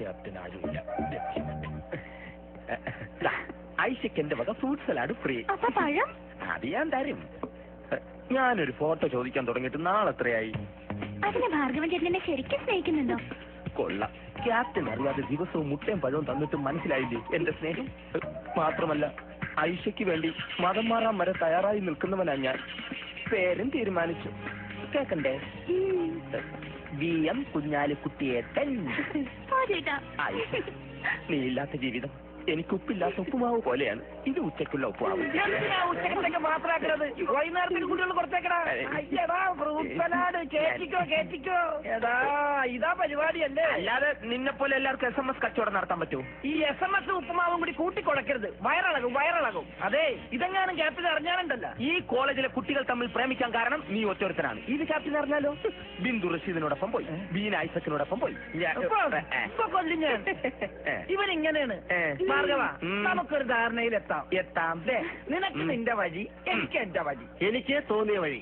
Captain ആരുമില്ല. ഐഷയ്ക്ക് എന്റെ വക ഫ്രൂട്ട് സലാഡ് ഫ്രീ. അത് ഞാൻ തരും. ഞാനൊരു ഫോട്ടോ ചോദിക്കാൻ തുടങ്ങിയിട്ട് നാളെ എത്രയായി? അതിന് ഭാർഗവൻ ചേട്ടനെ ശരിക്കും സ്നേഹിക്കുന്നുണ്ടോ? കൊള്ളാം. ക്യാപ്റ്റൻ അറിയാതെ ദിവസവും മുട്ടയും പഴവും തന്നിട്ട് മനസ്സിലായില്ലേ എന്റെ സ്നേഹം? മാത്രമല്ല ഐഷയ്ക്ക് വേണ്ടി മതം മാറാൻ വരെ തയ്യാറായി നിൽക്കുന്നവനാ ഞാൻ. പേരും തീരുമാനിച്ചു. കേക്കണ്ടേ? VM കുഞ്ഞാലിക്കുട്ടിയേട്ടൻ. നീ ഇല്ലാത്ത ജീവിതം എനിക്ക് ഉപ്പില്ലാത്ത ഉപ്പുമാവ് പോലെയാണ്. ഇത് ഉച്ചക്കുള്ള ഉപ്പുമാവ്. ഉച്ചക്കത്തേക്ക് മാത്രമാക്കണത് വൈകുന്നേരത്തിന് കുട്ടികൾ കൊടുത്തേക്കടാ. എടാ ഇതാ പരിപാടിയല്ലേ. അല്ലാതെ നിന്നെ പോലെ എല്ലാവർക്കും SMS കച്ചവടം നടത്താൻ പറ്റൂ? ഈ SMS ഉപ്പുമാവും കൂടി കൂട്ടിക്കൊടക്കരുത്. വയറിളകും. അതെ ഇതെങ്ങാനും ക്യാപ്റ്റൻ അറിഞ്ഞാലുണ്ടല്ലോ. ഈ കോളേജിലെ കുട്ടികൾ തമ്മിൽ പ്രേമിക്കാൻ കാരണം നീ ഒറ്റൊരുത്തനാണ്. ഇത് ക്യാപ്റ്റൻ അറിഞ്ഞാലോ? ബിന്ദു റഷീദിനോടൊപ്പം പോയി, ബീന ഐസക്കിനോടൊപ്പം പോയി. കൊല്ലും ഞാൻ. ഇവനിങ്ങനെയാണ്. ഭാർഗവ നമുക്കൊരു ധാരണയിലെത്താം. നിനക്ക് നിന്റെ വഴി, എനിക്ക് എന്റെ വഴി. എനിക്ക് തോന്നിയ വഴി.